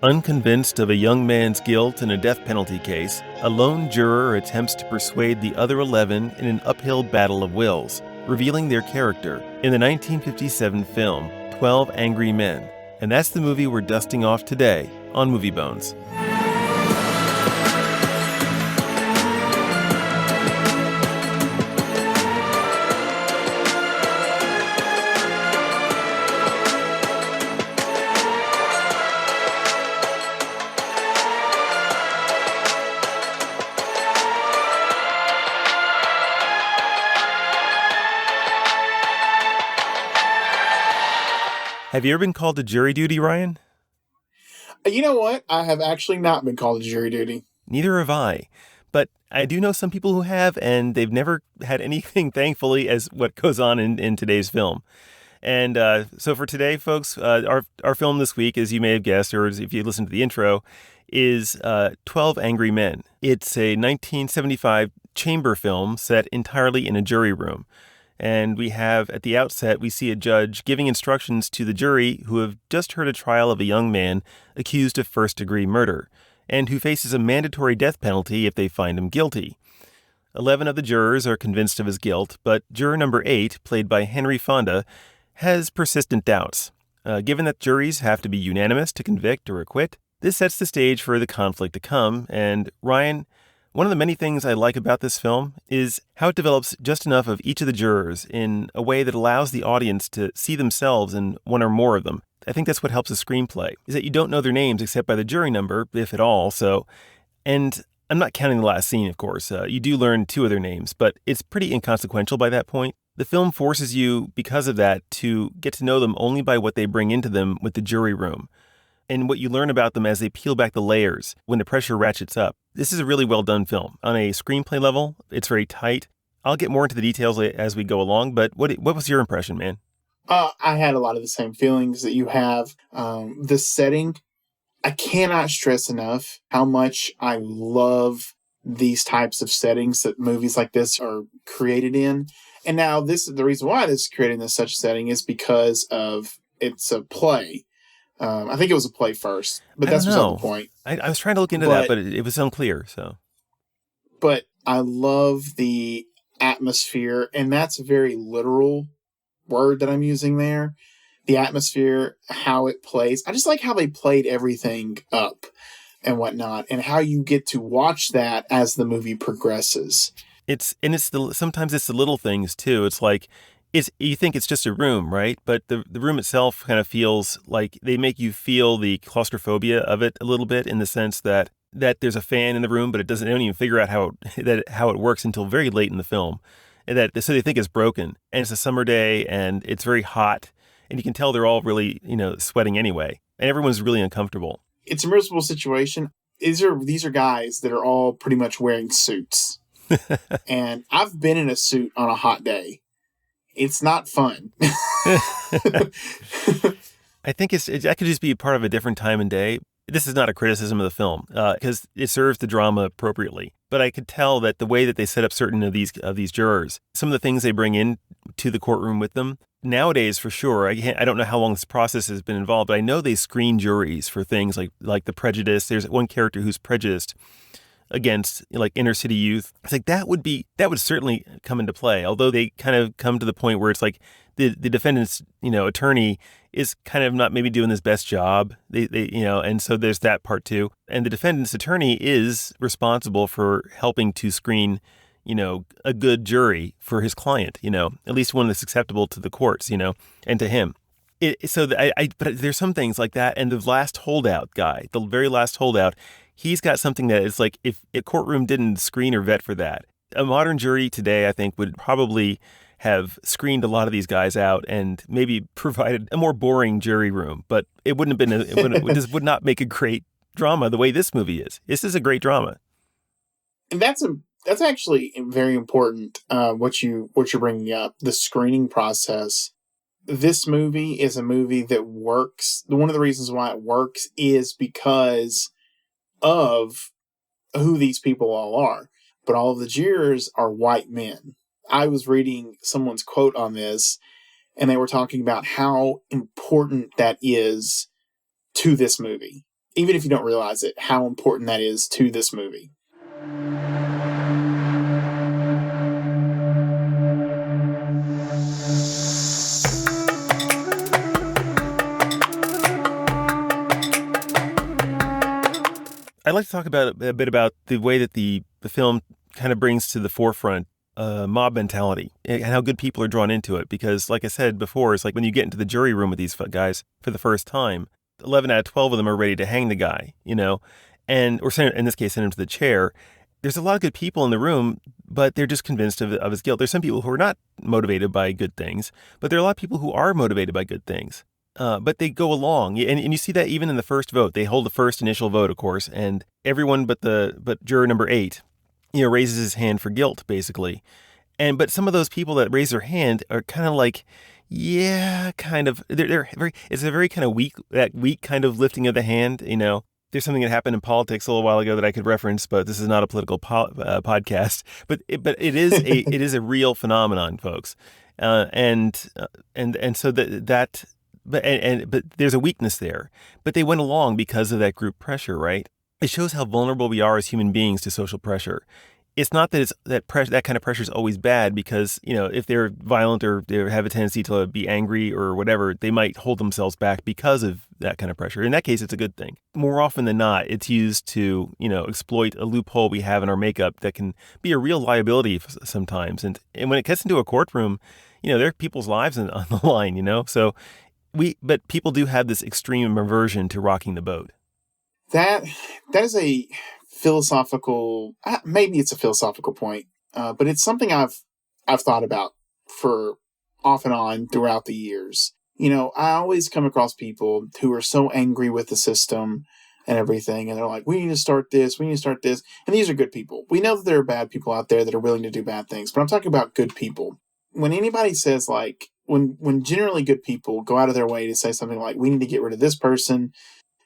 Unconvinced of a young man's guilt in a death penalty case, a lone juror attempts to persuade the other 11 in an uphill battle of wills, revealing their character in the 1957 film 12 Angry Men. And that's the movie we're dusting off today on Movie Bones. Have you ever been called to jury duty, Ryan? You know what? I have actually not been called to jury duty. Neither have I. But I do know some people who have, and they've never had anything, thankfully, as what goes on in today's film. And so for today, folks, our film this week, as you may have guessed, or if you listen to the intro, is 12 Angry Men. It's a 1975 chamber film set entirely in a jury room. And we have, at the outset, we see a judge giving instructions to the jury who have just heard a trial of a young man accused of first-degree murder, and who faces a mandatory death penalty if they find him guilty. 11 of the jurors are convinced of his guilt, but juror number 8, played by Henry Fonda, has persistent doubts. Given that juries have to be unanimous to convict or acquit, this sets the stage for the conflict to come, and Ryan, one of the many things I like about this film is how it develops just enough of each of the jurors in a way that allows the audience to see themselves in one or more of them. I think that's what helps a screenplay, is that you don't know their names except by the jury number, if at all. And I'm not counting the last scene, of course. You do learn 2 of their names, but it's pretty inconsequential by that point. The film forces you, because of that, to get to know them only by what they bring into them with the jury room, and what you learn about them as they peel back the layers when the pressure ratchets up. This is a really well done film. On a screenplay level, it's very tight. I'll get more into the details as we go along, but what was your impression, man? I had a lot of the same feelings that you have. The setting, I cannot stress enough how much I love these types of settings that movies like this are created in. And now the reason why this is created in such a setting is because of it's a play. I think it was a play first, but that's beside the point. I was trying to look into that, but it was unclear. But I love the atmosphere, and that's a very literal word that I'm using there. The atmosphere, how it plays. I just like how they played everything up and whatnot, and how you get to watch that as the movie progresses. Sometimes it's the little things too. It's like, you think it's just a room, right? But the room itself kind of feels like they make you feel the claustrophobia of it a little bit, in the sense that there's a fan in the room, but they don't even figure out how it works until very late in the film. And so they think it's broken. And it's a summer day and it's very hot, and you can tell they're all really, sweating anyway. And everyone's really uncomfortable. It's a miserable situation. These are guys that are all pretty much wearing suits. And I've been in a suit on a hot day. It's not fun. I think that could just be part of a different time and day. This is not a criticism of the film, because it serves the drama appropriately. But I could tell that the way that they set up certain of these jurors, some of the things they bring in to the courtroom with them, nowadays for sure. I don't know how long this process has been involved, but I know they screen juries for things like the prejudice. There's one character who's prejudiced against inner city youth. It's like that would certainly come into play. Although they kind of come to the point where it's like the defendant's attorney is kind of not maybe doing his best job. They and so there's that part too. And the defendant's attorney is responsible for helping to screen a good jury for his client. At least one that's acceptable to the courts. And to him. But there's some things like that. And the last holdout guy, the very last holdout, he's got something that is like, if a courtroom didn't screen or vet for that, a modern jury today, I think, would probably have screened a lot of these guys out and maybe provided a more boring jury room. But it wouldn't have been, it would not make a great drama the way this movie is. This is a great drama. And that's actually very important, what you're bringing up, the screening process. This movie is a movie that works. One of the reasons why it works is because of who these people all are. But all of the jurors are white men. I was reading someone's quote on this, and they were talking about how important that is to this movie. even if you don't realize it, how important that is to this movie. I'd like to talk about a bit about the way that the film kind of brings to the forefront mob mentality and how good people are drawn into it. Because, like I said before, it's like when you get into the jury room with these guys for the first time, 11 out of 12 of them are ready to hang the guy, or send, in this case, send him to the chair. There's a lot of good people in the room, but they're just convinced of his guilt. There's some people who are not motivated by good things, but there are a lot of people who are motivated by good things. But they go along, and you see that even in the first vote. They hold the first initial vote, of course, and everyone but juror number 8, raises his hand for guilt, basically. But some of those people that raise their hand are kind of like, yeah, kind of. They're very. It's a very kind of weak kind of lifting of the hand. There's something that happened in politics a little while ago that I could reference, but this is not a political podcast. But it is a real phenomenon, folks, and so that. But there's a weakness there. But they went along because of that group pressure, right? It shows how vulnerable we are as human beings to social pressure. It's not that that kind of pressure is always bad, because if they're violent or they have a tendency to be angry or whatever, they might hold themselves back because of that kind of pressure. In that case, it's a good thing. More often than not, it's used to exploit a loophole we have in our makeup that can be a real liability sometimes. And when it gets into a courtroom, there are people's lives on the line. So. But people do have this extreme aversion to rocking the boat. That is a philosophical. Maybe it's a philosophical point, but it's something I've thought about for off and on throughout the years. I always come across people who are so angry with the system and everything, and they're like, "We need to start this. We need to start this." And these are good people. We know that there are bad people out there that are willing to do bad things, but I'm talking about good people. When anybody says like, when generally good people go out of their way to say something like, we need to get rid of this person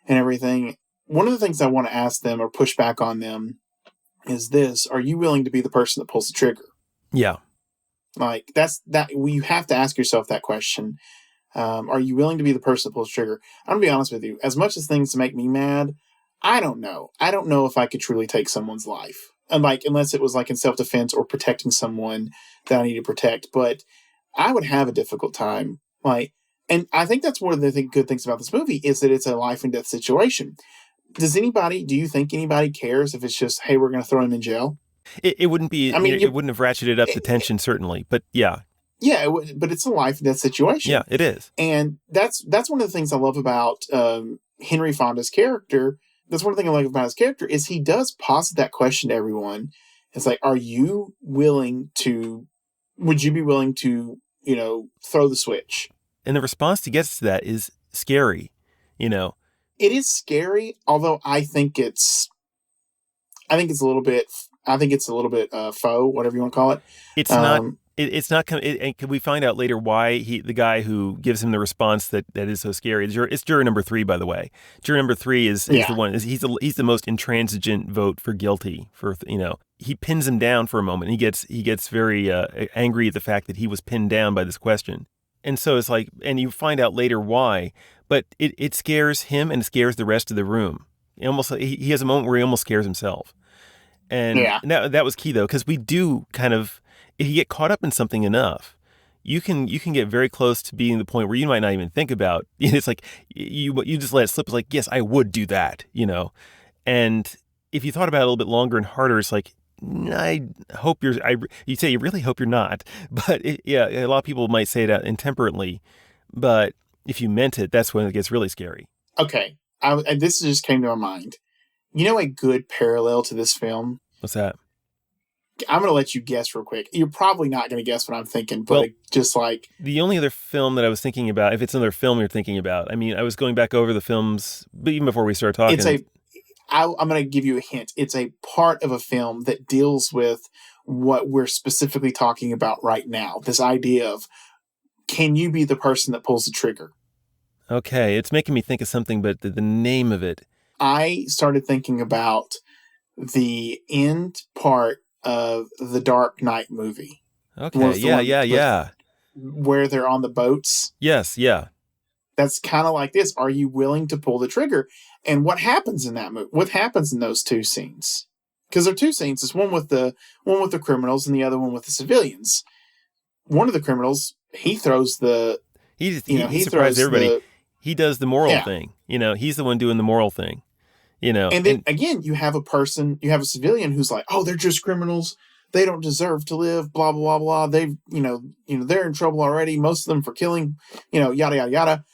and everything, one of the things I want to ask them or push back on them is this: are you willing to be the person that pulls the trigger? Yeah. Like you have to ask yourself that question. Are you willing to be the person that pulls the trigger? I'm going to be honest with you. As much as things make me mad, I don't know. I don't know if I could truly take someone's life. And unless it was like in self-defense or protecting someone that I need to protect. But I would have a difficult time. And I think that's one of the good things about this movie is that it's a life and death situation. Do you think anybody cares if it's just, hey, we're going to throw him in jail? It wouldn't be, I mean, it wouldn't have ratcheted up the tension, certainly. But yeah. Yeah, but it's a life and death situation. Yeah, it is. And that's one of the things I love about Henry Fonda's character. That's one thing I like about his character is he does posit that question to everyone. It's like, would you be willing to, throw the switch? And the response he gets to that is scary, It is scary, although I think it's a little bit faux, whatever you want to call it. It's not. It's not. And can we find out later why the guy who gives him the response that is so scary? It's juror number 3, by the way. Juror number 3 is the one. He's the most intransigent vote for guilty. He pins him down for a moment. He gets very angry at the fact that he was pinned down by this question. And so it's like, and you find out later why, but it scares him and it scares the rest of the room. He has a moment where he almost scares himself. And that was key, though, because we do kind of, if you get caught up in something enough, you can get very close to being the point where you might not even think about. It's like you just let it slip. It's like, yes, I would do that, And if you thought about it a little bit longer and harder, it's like, I hope you say you really hope you're not. But a lot of people might say that intemperately. But if you meant it, that's when it gets really scary. Okay, this just came to my mind. A good parallel to this film? What's that? I'm going to let you guess real quick. You're probably not going to guess what I'm thinking, but the only other film that I was thinking about, if it's another film you're thinking about, I mean, I was going back over the films, but even before we started talking. I'm going to give you a hint. It's a part of a film that deals with what we're specifically talking about right now. This idea of, can you be the person that pulls the trigger? Okay, it's making me think of something, but the name of it. I started thinking about the end part of the Dark Knight movie. Okay, yeah. Where they're on the boats. Yes, yeah. That's kind of like this. Are you willing to pull the trigger? And what happens in that movie? What happens in those two scenes? Because there are two scenes. It's one with the criminals and the other one with the civilians. One of the criminals, he throws the he he surprised throws everybody. the He does the moral yeah. thing. He's the one doing the moral thing. And then And again, you have a civilian who's like, oh, they're just criminals. They don't deserve to live. Blah blah blah blah. They've they're in trouble already. Most of them for killing. Yada yada yada.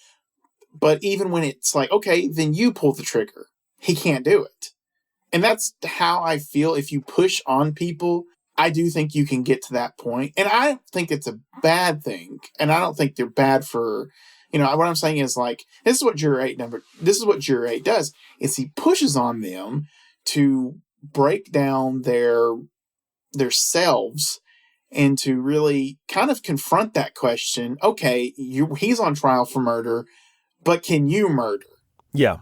But even when it's like, okay, then you pull the trigger. He can't do it. And that's how I feel. If you push on people, I do think you can get to that point. And I don't think it's a bad thing. And I don't think they're bad for, what I'm saying is like, this is what Juror 8 does, is he pushes on them to break down their selves and to really kind of confront that question. Okay, he's on trial for murder, but can you murder? yeah.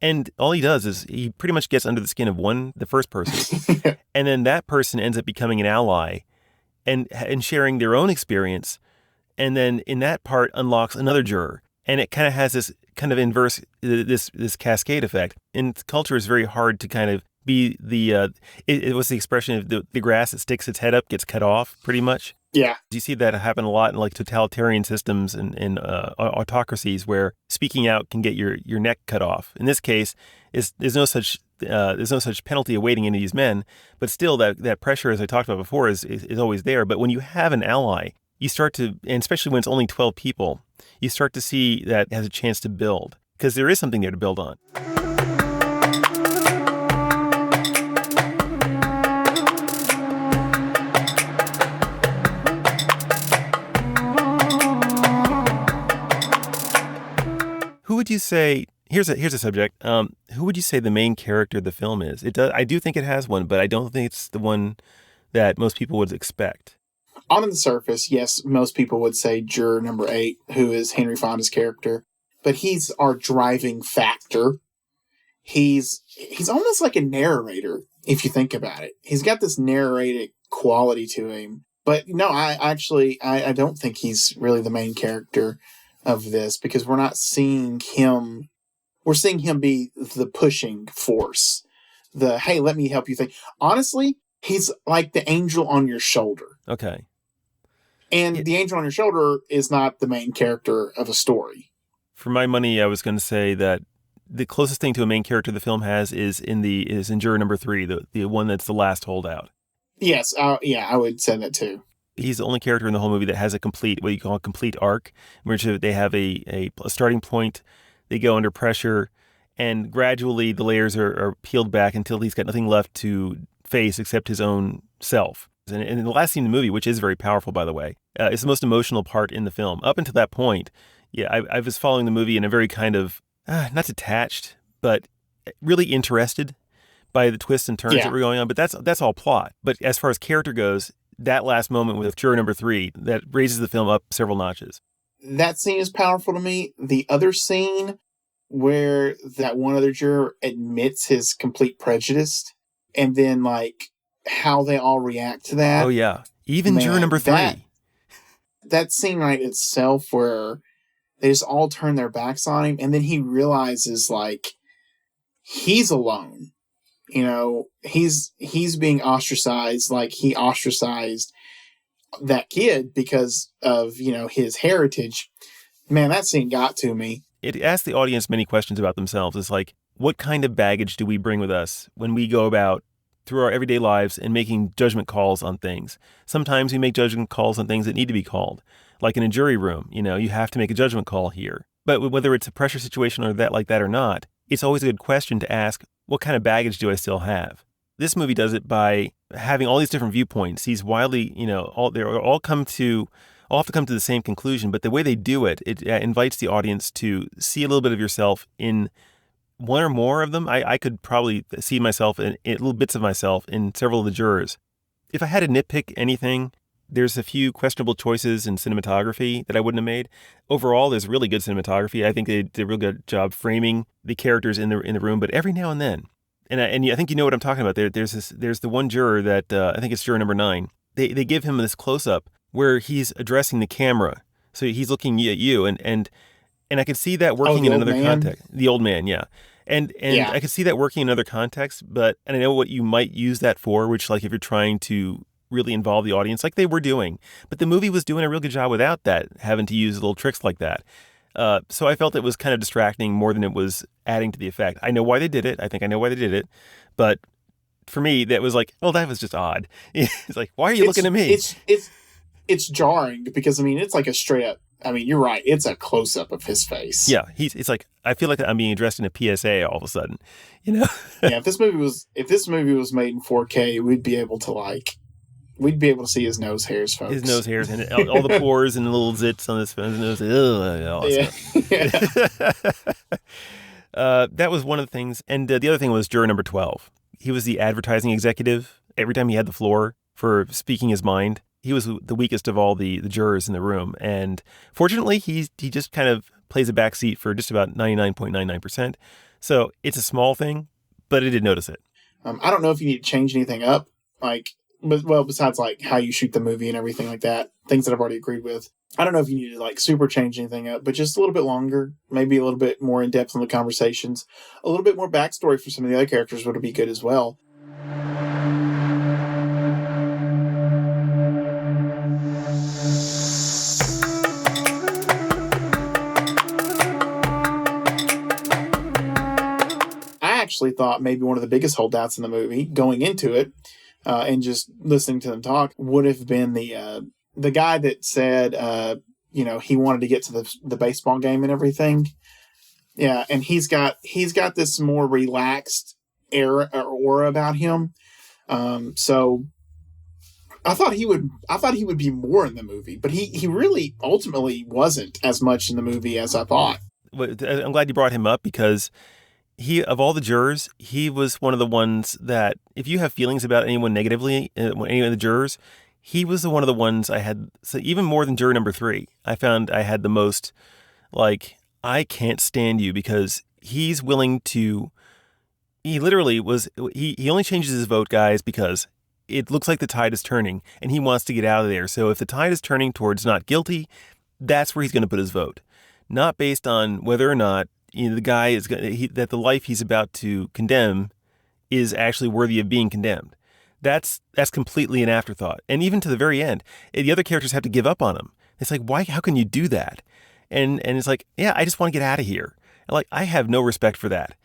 And all he does is he pretty much gets under the skin of the first person. And then that person ends up becoming an ally and sharing their own experience. And then in that part unlocks another juror. And it kind of has this kind of inverse, this cascade effect. In culture, it's very hard to kind of be it was the expression of the grass that sticks its head up gets cut off, pretty much. Yeah. You see that happen a lot in like totalitarian systems and autocracies where speaking out can get your neck cut off. In this case, there's no such penalty awaiting any of these men, but still that pressure, as I talked about before, is always there. But when you have an ally, you start to, and especially when it's only 12 people, you start to see that it has a chance to build because there is something there to build on. Who would you say? Here's a subject. Who would you say the main character of the film is? I do think it has one, but I don't think it's the one that most people would expect. On the surface, yes, most people would say juror number 8, who is Henry Fonda's character, but he's our driving factor. He's almost like a narrator, if you think about it. He's got this narrated quality to him. But no, I don't think he's really the main character of this, because we're not seeing him. We're seeing him be the pushing force. The, hey, let me help you think. Honestly, he's like the angel on your shoulder. Okay. And the angel on your shoulder is not the main character of a story. For my money, I was going to say that the closest thing to a main character the film has is in juror number 3, the one that's the last holdout. Yes, I would say that too. He's the only character in the whole movie that has a complete, what you call a complete arc, in which they have a starting point, they go under pressure, and gradually the layers are peeled back until he's got nothing left to face except his own self. And in the last scene of the movie, which is very powerful, by the way, it's the most emotional part in the film. Up until that point, I was following the movie in a very kind of, not detached, but really interested by the twists and turns that were going on. But that's all plot. But as far as character goes, that last moment with juror number 3, that raises the film up several notches. That scene is powerful to me. The other scene where that one other juror admits his complete prejudice, and then like how they all react to that. Oh yeah. Even juror number 3. That scene right itself where they just all turn their backs on him, and then he realizes like he's alone. He's being ostracized, like he ostracized that kid because of, his heritage. Man, that scene got to me. It asks the audience many questions about themselves. It's like, what kind of baggage do we bring with us when we go about through our everyday lives and making judgment calls on things? Sometimes we make judgment calls on things that need to be called. Like in a jury room, you have to make a judgment call here. But whether it's a pressure situation or that like that or not, it's always a good question to ask, what kind of baggage do I still have? This movie does it by having all these different viewpoints. These wildly, all have to come to the same conclusion, but the way they do it, it invites the audience to see a little bit of yourself in one or more of them. I could probably see myself in little bits of myself in several of the jurors. If I had to nitpick anything, there's a few questionable choices in cinematography that I wouldn't have made. Overall, there's really good cinematography. I think they did a real good job framing the characters in the room, but every now and then, and I think you know what I'm talking about. There's the one juror that I think it's juror number 9. They give him this close up where he's addressing the camera, so he's looking at you, and I could see that working in another context. The old man, yeah. And Yeah. I could see that working in other contexts, and I know what you might use that for, which like if you're trying to really involve the audience like they were doing. But the movie was doing a real good job without that, having to use little tricks like that. So I felt it was kind of distracting more than it was adding to the effect. I know why they did it. I think I know why they did it. But for me, that was like, oh, that was just odd. It's like, why are you looking It's at me? it's jarring because I mean it's like a straight up. I mean you're right. It's a close up of his face. Yeah, it's like I feel like I'm being addressed in a PSA all of a sudden, you know? Yeah. If this movie was made in 4K, we'd be able to see his nose hairs, His folks. nose hairs and all the pores and the little zits on his nose. Ugh, all Yeah. Yeah. that stuff. That was one of the things. And the other thing was juror number 12. He was the advertising executive. Every time he had the floor for speaking his mind, he was the weakest of all the jurors in the room. And fortunately, he just kind of plays a backseat for just about 99.99%. So it's a small thing, but I did notice it. I don't know if you need to change anything up, like, well, besides like how you shoot the movie and everything like that, things that I've already agreed with. I don't know if you need to like super change anything up, but just a little bit longer, maybe a little bit more in depth on the conversations, a little bit more backstory for some of the other characters would be good as well. I actually thought maybe one of the biggest holdouts in the movie going into it, and just listening to them talk, would have been the guy that said, he wanted to get to the baseball game and everything. Yeah, and he's got this more relaxed aura about him. So I thought he would be more in the movie, but he really ultimately wasn't as much in the movie as I thought. I'm glad you brought him up because of all the jurors, he was one of the ones that if you have feelings about anyone negatively, any of the jurors, he was one of the ones I had, so even more than juror number 3, I found I had the most, like, I can't stand you because he's willing to, he literally was, he only changes his vote, guys, because it looks like the tide is turning and he wants to get out of there. So if the tide is turning towards not guilty, that's where he's going to put his vote. Not based on whether or not the guy is that the life he's about to condemn is actually worthy of being condemned. That's completely an afterthought. And even to the very end, the other characters have to give up on him. It's like, why? How can you do that? And it's like, yeah, I just want to get out of here. And like, I have no respect for that.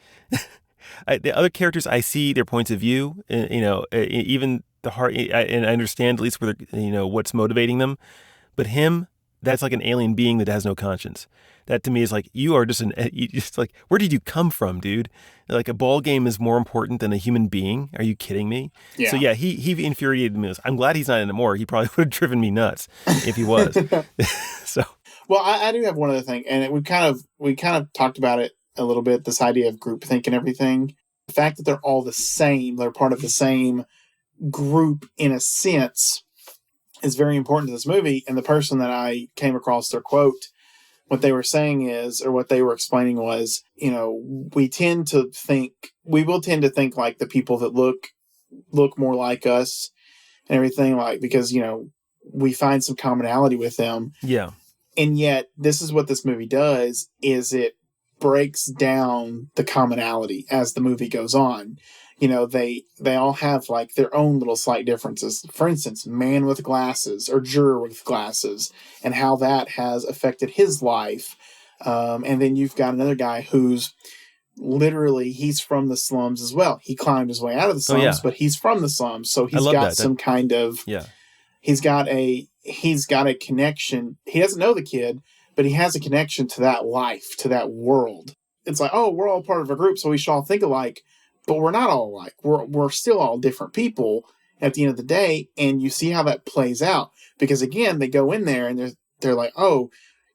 The other characters, I see their points of view. Even the heart, and I understand at least what's motivating them. But him, that's like an alien being that has no conscience. That to me is like, you are just like, where did you come from, dude? Like a ball game is more important than a human being. Are you kidding me? Yeah. So yeah, he infuriated me. I'm glad he's not anymore. He probably would have driven me nuts if he was. So. Well, I do have one other thing, and we kind of talked about it a little bit. This idea of groupthink and everything. The fact that they're all the same, they're part of the same group in a sense, is very important to this movie. And the person that I came across their quote, what they were saying is, or what they were explaining was, we will tend to think like the people that look more like us and everything, like, because, we find some commonality with them. Yeah. And yet this is what this movie does, is it breaks down the commonality as the movie goes on. They all have like their own little slight differences. For instance, man with glasses or juror with glasses, and how that has affected his life. And then you've got another guy who's literally, he's from the slums as well. He climbed his way out of the slums, but he's from the slums. So he's got some kind of, he's got a connection. He doesn't know the kid, but he has a connection to that life, to that world. It's like, oh, we're all part of a group, so we should all think alike. But we're not all alike. We're still all different people at the end of the day, and you see how that plays out. Because again, they go in there and they're like, oh,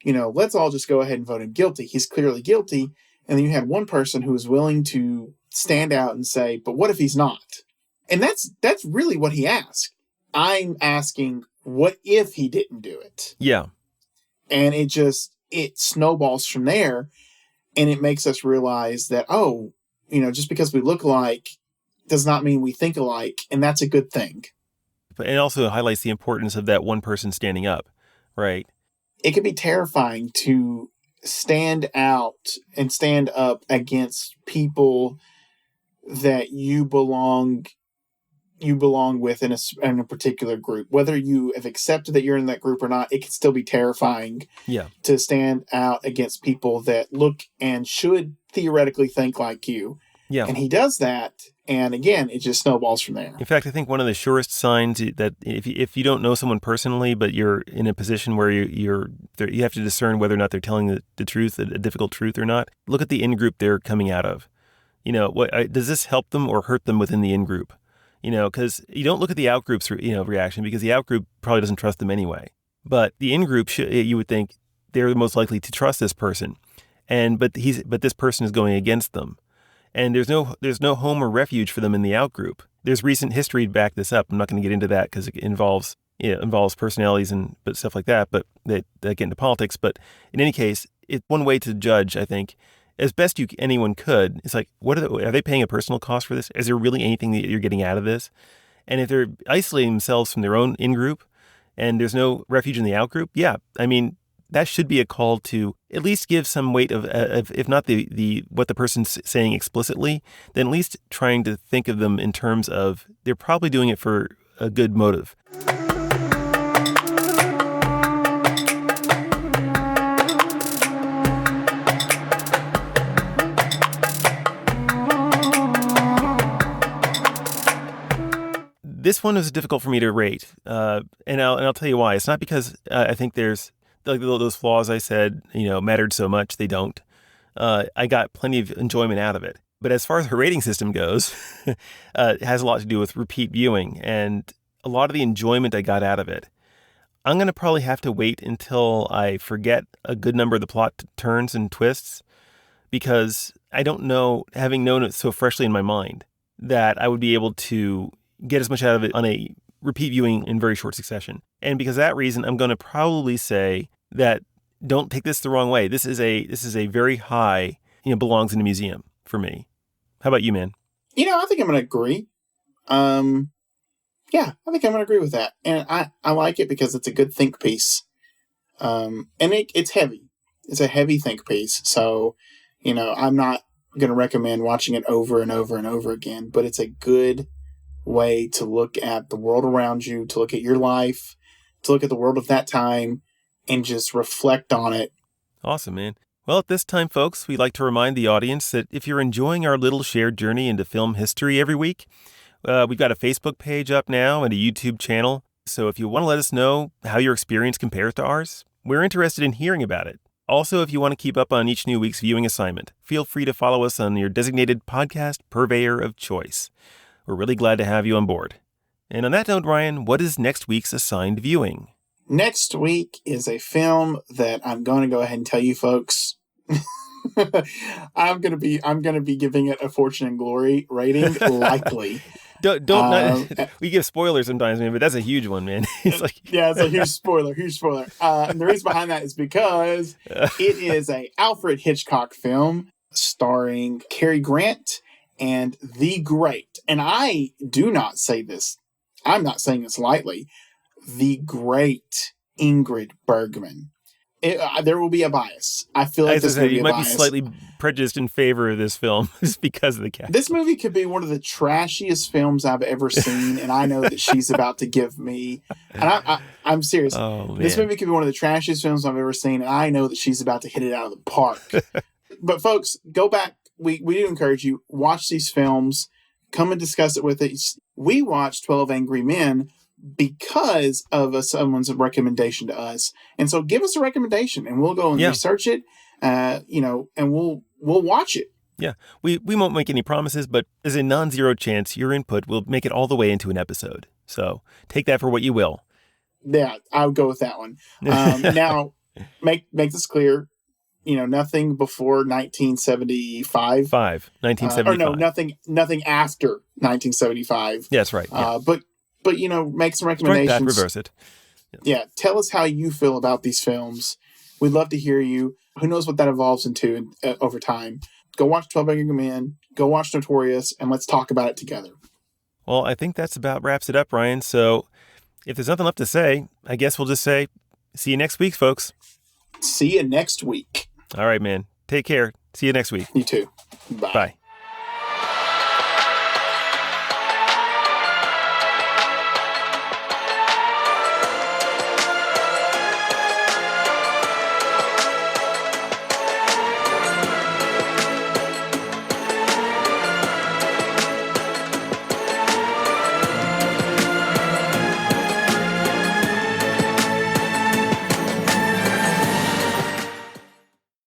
let's all just go ahead and vote him guilty. He's clearly guilty. And then you had one person who was willing to stand out and say, but what if he's not? And that's really what he asked. I'm asking, what if he didn't do it? Yeah. And it snowballs from there, and it makes us realize that, oh, just because we look alike does not mean we think alike, and that's a good thing. But it also highlights the importance of that one person standing up, right? It can be terrifying to stand out and stand up against people that you belong with in a particular group. Whether you have accepted that you're in that group or not, it can still be terrifying Yeah. to stand out against people that look and should theoretically think like you. Yeah. And he does that, and again, it just snowballs from there. In fact, I think one of the surest signs that if you don't know someone personally, but you're in a position where you have to discern whether or not they're telling the truth, a difficult truth or not, look at the in-group they're coming out of. Does this help them or hurt them within the in-group? Because you don't look at the out-group's reaction, because the out-group probably doesn't trust them anyway. But the in-group, you would think they're most likely to trust this person, but this person is going against them. And there's no home or refuge for them in the out-group. There's recent history to back this up. I'm not going to get into that because it involves personalities and stuff like that, but that get into politics. But in any case, it's one way to judge, I think, as best anyone could. It's like, are they paying a personal cost for this? Is there really anything that you're getting out of this? And if they're isolating themselves from their own in-group and there's no refuge in the out-group, yeah, I mean, that should be a call to at least give some weight of if not the what the person's saying explicitly, then at least trying to think of them in terms of they're probably doing it for a good motive. This one was difficult for me to rate, and I'll tell you why. It's not because I think there's like those flaws I said, mattered so much. They don't. I got plenty of enjoyment out of it. But as far as her rating system goes, it has a lot to do with repeat viewing and a lot of the enjoyment I got out of it. I'm going to probably have to wait until I forget a good number of the plot turns and twists, because I don't know, having known it so freshly in my mind, that I would be able to get as much out of it on a repeat viewing in very short succession. And because of that reason, I'm going to probably say that don't take this the wrong way. This is a very high, belongs in a museum for me. How about you, man? I think I'm going to agree. Yeah, I think I'm going to agree with that. And I like it because it's a good think piece. And it's heavy. It's a heavy think piece. So, I'm not going to recommend watching it over and over and over again, but it's a good way to look at the world around you, to look at your life, to look at the world of that time, and just reflect on it. Awesome, man. Well, at this time, folks, we'd like to remind the audience that if you're enjoying our little shared journey into film history every week, we've got a Facebook page up now and a YouTube channel. So if you want to let us know how your experience compares to ours, we're interested in hearing about it. Also, if you want to keep up on each new week's viewing assignment, feel free to follow us on your designated podcast purveyor of choice. We're really glad to have you on board. And on that note, Ryan, what is next week's assigned viewing? Next week is a film that I'm going to go ahead and tell you folks. I'm gonna be giving it a Fortune and Glory rating, likely. We give spoilers sometimes, man, but that's a huge one, man. It's a huge spoiler. And the reason behind that is because it is a Alfred Hitchcock film starring Cary Grant and the great, and I do not say this, I'm not saying this lightly, the great Ingrid Bergman. There will be a bias. I feel like you might be slightly prejudiced in favor of this film just because of the cast. This movie could be one of the trashiest films I've ever seen, and I know that she's about to give me. And I'm serious. Oh, this movie could be one of the trashiest films I've ever seen, and I know that she's about to hit it out of the park. But folks, go back. We do encourage you, watch these films, come and discuss it with us. We watched 12 Angry Men because of someone's recommendation to us. And so give us a recommendation and we'll go and research it, and we'll watch it. Yeah, we won't make any promises, but there's a non-zero chance your input will make it all the way into an episode. So take that for what you will. Yeah, I'll go with that one. Now, make this clear. Nothing before 1975. 1975. Or no, nothing after 1975. Yeah, that's right. Yeah. But make some recommendations. Strike that, reverse it. Yeah, tell us how you feel about these films. We'd love to hear you. Who knows what that evolves into over time. Go watch 12 Angry Men. Go watch Notorious, and let's talk about it together. Well, I think that's about wraps it up, Ryan. So if there's nothing left to say, I guess we'll just say, see you next week, folks. See you next week. All right, man. Take care. See you next week. You too. Bye. Bye.